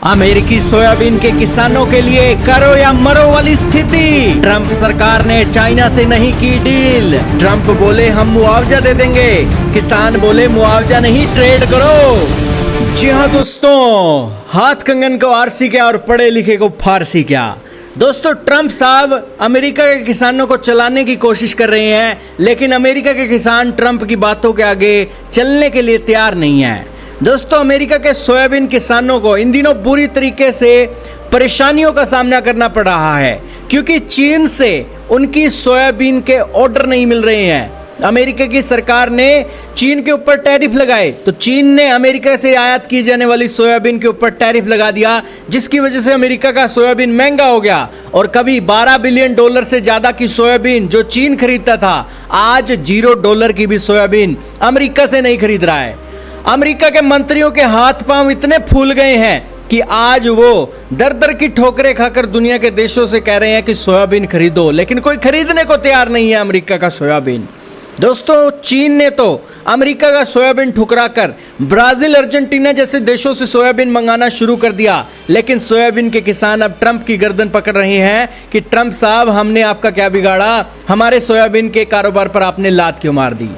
अमेरिकी सोयाबीन के किसानों के लिए करो या मरो वाली स्थिति। ट्रंप सरकार ने चाइना से नहीं की डील। ट्रंप बोले हम मुआवजा दे देंगे, किसान बोले मुआवजा नहीं ट्रेड करो। जी हाँ दोस्तों, हाथ कंगन को आरसी क्या और पढ़े लिखे को फारसी क्या। दोस्तों, ट्रंप साहब अमेरिका के किसानों को चलाने की कोशिश कर रहे हैं, लेकिन अमेरिका के किसान ट्रंप की बातों के आगे चलने के लिए तैयार नहीं है। दोस्तों, अमेरिका के सोयाबीन किसानों को इन दिनों बुरी तरीके से परेशानियों का सामना करना पड़ रहा है, क्योंकि चीन से उनकी सोयाबीन के ऑर्डर नहीं मिल रहे हैं। अमेरिका की सरकार ने चीन के ऊपर टैरिफ लगाए, तो चीन ने अमेरिका से आयात की जाने वाली सोयाबीन के ऊपर टैरिफ लगा दिया, जिसकी वजह से अमेरिका का सोयाबीन महंगा हो गया। और कभी $12 बिलियन से ज्यादा की सोयाबीन जो चीन खरीदता था, आज $0 की भी सोयाबीन अमेरिका से नहीं खरीद रहा है। अमेरिका के मंत्रियों के हाथ पांव इतने फूल गए हैं कि आज वो दर दर की ठोकरें खाकर दुनिया के देशों से कह रहे हैं कि सोयाबीन खरीदो, लेकिन कोई खरीदने को तैयार नहीं है अमेरिका का सोयाबीन। दोस्तों, चीन ने तो अमेरिका का सोयाबीन ठुकराकर ब्राजील, अर्जेंटीना जैसे देशों से सोयाबीन मंगाना शुरू कर दिया, लेकिन सोयाबीन के किसान अब ट्रंप की गर्दन पकड़ रहे हैं कि ट्रंप साहब, हमने आपका क्या बिगाड़ा, हमारे सोयाबीन के कारोबार पर आपने लात क्यों मार दी।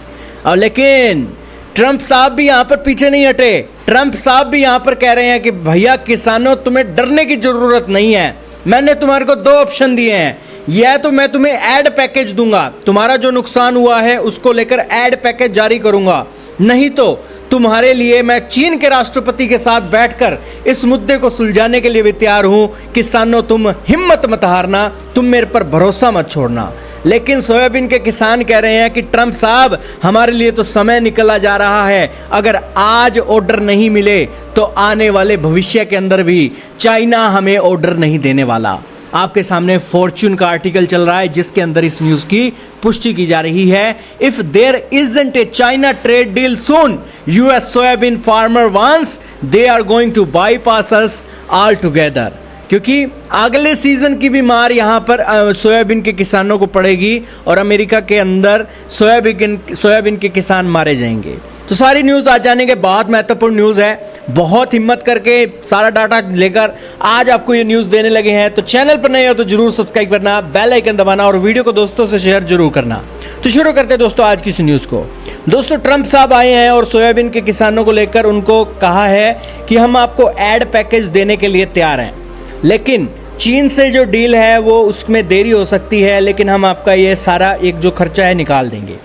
और लेकिन ट्रंप साहब भी यहाँ पर पीछे नहीं हटे। ट्रंप साहब भी यहाँ पर कह रहे हैं कि भैया किसानों, तुम्हें डरने की जरूरत नहीं है। मैंने तुम्हारे को 2 ऑप्शन दिए हैं, यह तो मैं तुम्हें ऐड पैकेज दूंगा, तुम्हारा जो नुकसान हुआ है उसको लेकर ऐड पैकेज जारी करूंगा, नहीं तो तुम्हारे लिए मैं चीन के राष्ट्रपति के साथ बैठकर इस मुद्दे को सुलझाने के लिए भी तैयार हूं। किसानों, तुम हिम्मत मत हारना, तुम मेरे पर भरोसा मत छोड़ना। लेकिन सोयाबीन के किसान कह रहे हैं कि ट्रंप साहब, हमारे लिए तो समय निकला जा रहा है, अगर आज ऑर्डर नहीं मिले तो आने वाले भविष्य के अंदर भी चाइना हमें ऑर्डर नहीं देने वाला। आपके सामने फॉर्च्यून का आर्टिकल चल रहा है, जिसके अंदर इस न्यूज की पुष्टि की जा रही है। If there isn't a China trade deal soon, US soybean farmer wants they are going to bypass us all together. क्योंकि अगले सीजन की भी मार यहाँ पर सोयाबीन के किसानों को पड़ेगी और अमेरिका के अंदर सोयाबीन के किसान मारे जाएंगे। तो सारी न्यूज़ आज जाने के बहुत महत्वपूर्ण न्यूज़ है, बहुत हिम्मत करके सारा डाटा लेकर आज आपको ये न्यूज़ देने लगे हैं। तो चैनल पर नए हो तो जरूर सब्सक्राइब करना, बेल आइकन दबाना और वीडियो को दोस्तों से शेयर जरूर करना। तो शुरू करते हैं दोस्तों आज की इस न्यूज़ को। दोस्तों, ट्रंप साहब आए हैं और सोयाबीन के किसानों को लेकर उनको कहा है कि हम आपको ऐड पैकेज देने के लिए तैयार हैं, लेकिन चीन से जो डील है वो उसमें देरी हो सकती है, लेकिन हम आपका ये सारा एक जो खर्चा है निकाल देंगे।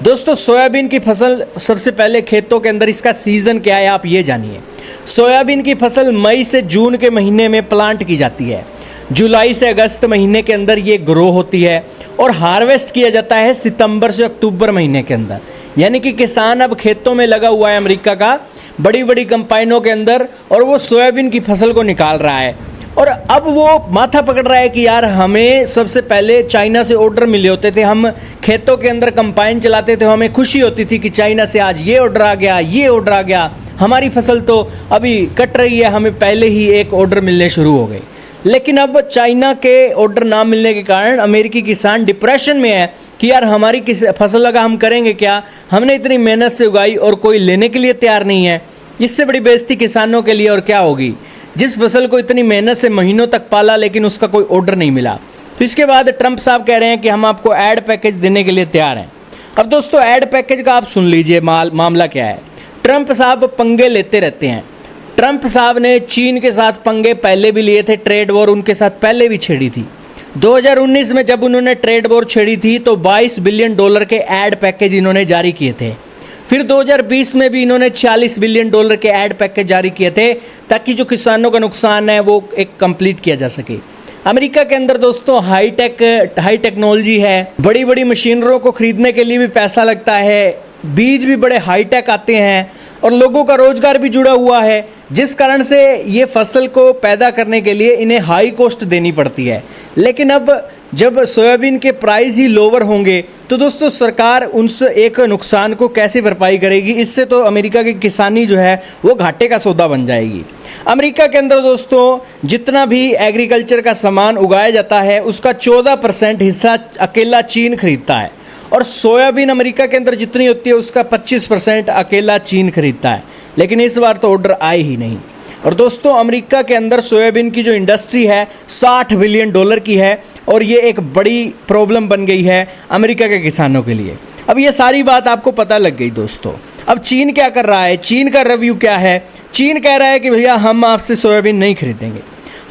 दोस्तों, सोयाबीन की फसल सबसे पहले खेतों के अंदर इसका सीज़न क्या है आप ये जानिए। सोयाबीन की फसल मई से जून के महीने में प्लांट की जाती है, जुलाई से अगस्त महीने के अंदर ये ग्रो होती है और हार्वेस्ट किया जाता है सितंबर से अक्टूबर महीने के अंदर। यानी कि किसान अब खेतों में लगा हुआ है अमेरिका का, बड़ी बड़ी कंपाइनों के अंदर, और वो सोयाबीन की फसल को निकाल रहा है। और अब वो माथा पकड़ रहा है कि यार, हमें सबसे पहले चाइना से ऑर्डर मिले होते थे, हम खेतों के अंदर कंपाइन चलाते थे, हमें खुशी होती थी कि चाइना से आज ये ऑर्डर आ गया, ये ऑर्डर आ गया, हमारी फसल तो अभी कट रही है, हमें पहले ही एक ऑर्डर मिलने शुरू हो गए। लेकिन अब चाइना के ऑर्डर ना मिलने के कारण अमेरिकी किसान डिप्रेशन में है कि यार, हमारी फसल लगा हम करेंगे क्या, हमने इतनी मेहनत से उगाई और कोई लेने के लिए तैयार नहीं है। इससे बड़ी बेइज्जती किसानों के लिए और क्या होगी, जिस फसल को इतनी मेहनत से महीनों तक पाला लेकिन उसका कोई ऑर्डर नहीं मिला। तो इसके बाद ट्रंप साहब कह रहे हैं कि हम आपको ऐड पैकेज देने के लिए तैयार हैं। अब दोस्तों, ऐड पैकेज का आप सुन लीजिए मामला क्या है। ट्रंप साहब पंगे लेते रहते हैं। ट्रंप साहब ने चीन के साथ पंगे पहले भी लिए थे, ट्रेड वॉर उनके साथ पहले भी छेड़ी थी। 2019 में जब उन्होंने ट्रेड वॉर छेड़ी थी तो $22 बिलियन के ऐड पैकेज इन्होंने जारी किए थे। फिर 2020 में भी इन्होंने $46 बिलियन के ऐड पैकेज जारी किए थे, ताकि जो किसानों का नुकसान है वो एक कंप्लीट किया जा सके। अमेरिका के अंदर दोस्तों हाई टेक्नोलॉजी है, बड़ी बड़ी मशीनरों को खरीदने के लिए भी पैसा लगता है, बीज भी बड़े हाई टेक आते हैं और लोगों का रोजगार भी जुड़ा हुआ है, जिस कारण से ये फसल को पैदा करने के लिए इन्हें हाई कॉस्ट देनी पड़ती है। लेकिन अब जब सोयाबीन के प्राइस ही लोअर होंगे तो दोस्तों सरकार उस एक नुकसान को कैसे भरपाई करेगी। इससे तो अमेरिका की किसानी जो है वो घाटे का सौदा बन जाएगी। अमेरिका के अंदर दोस्तों जितना भी एग्रीकल्चर का सामान उगाया जाता है उसका 14% हिस्सा अकेला चीन खरीदता है, और सोयाबीन अमेरिका के अंदर जितनी होती है उसका 25% अकेला चीन खरीदता है। लेकिन इस बार तो ऑर्डर आए ही नहीं। और दोस्तों अमेरिका के अंदर सोयाबीन की जो इंडस्ट्री है 60 बिलियन डॉलर की है और ये एक बड़ी प्रॉब्लम बन गई है अमेरिका के किसानों के लिए। अब ये सारी बात आपको पता लग गई दोस्तों। अब चीन क्या कर रहा है, चीन का रिव्यू क्या है? चीन कह रहा है कि भैया हम आपसे सोयाबीन नहीं खरीदेंगे।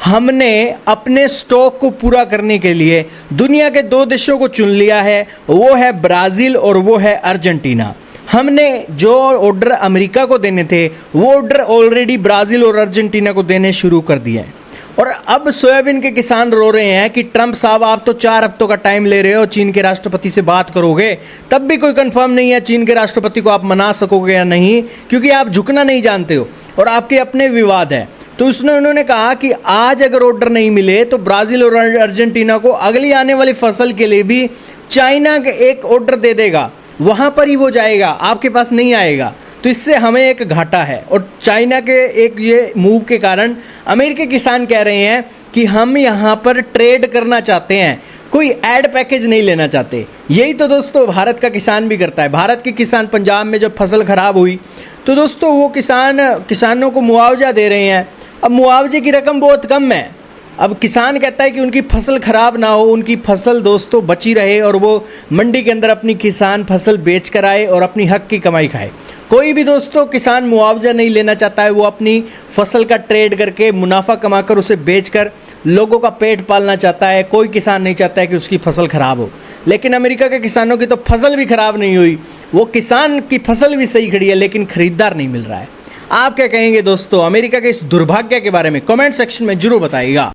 हमने अपने स्टॉक को पूरा करने के लिए दुनिया के 2 देशों को चुन लिया है, वो है ब्राज़ील और वो है अर्जेंटीना। हमने जो ऑर्डर अमेरिका को देने थे वो ऑर्डर ऑलरेडी ब्राज़ील और अर्जेंटीना को देने शुरू कर दिए हैं। और अब सोयाबीन के किसान रो रहे हैं कि ट्रंप साहब आप तो 4 हफ्तों का टाइम ले रहे हो, चीन के राष्ट्रपति से बात करोगे, तब भी कोई कंफर्म नहीं है चीन के राष्ट्रपति को आप मना सकोगे या नहीं, क्योंकि आप झुकना नहीं जानते हो और आपके अपने विवाद है। तो उन्होंने कहा कि आज अगर ऑर्डर नहीं मिले तो ब्राज़ील और अर्जेंटीना को अगली आने वाली फसल के लिए भी चाइना एक ऑर्डर दे देगा, वहाँ पर ही वो जाएगा, आपके पास नहीं आएगा। तो इससे हमें एक घाटा है। और चाइना के एक ये मूव के कारण अमेरिकी किसान कह रहे हैं कि हम यहाँ पर ट्रेड करना चाहते हैं, कोई ऐड पैकेज नहीं लेना चाहते। यही तो दोस्तों भारत का किसान भी करता है। भारत के किसान पंजाब में जब फसल खराब हुई तो दोस्तों वो किसानों को मुआवजा दे रहे हैं। अब मुआवजे की रकम बहुत कम है। अब किसान कहता है कि उनकी फसल खराब ना हो, उनकी फसल दोस्तों बची रहे और वो मंडी के अंदर अपनी किसान फसल बेच कर आए और अपनी हक की कमाई खाए। कोई भी दोस्तों किसान मुआवजा नहीं लेना चाहता है, वो अपनी फसल का ट्रेड करके मुनाफा कमाकर उसे बेचकर लोगों का पेट पालना चाहता है। कोई किसान नहीं चाहता है कि उसकी फसल खराब हो। लेकिन अमेरिका के किसानों की तो फसल भी खराब नहीं हुई, वो किसान की फसल भी सही खड़ी है लेकिन खरीदार नहीं मिल रहा है। आप क्या कहेंगे दोस्तों अमेरिका के इस दुर्भाग्य के बारे में? कमेंट सेक्शन में जरूर बताइएगा।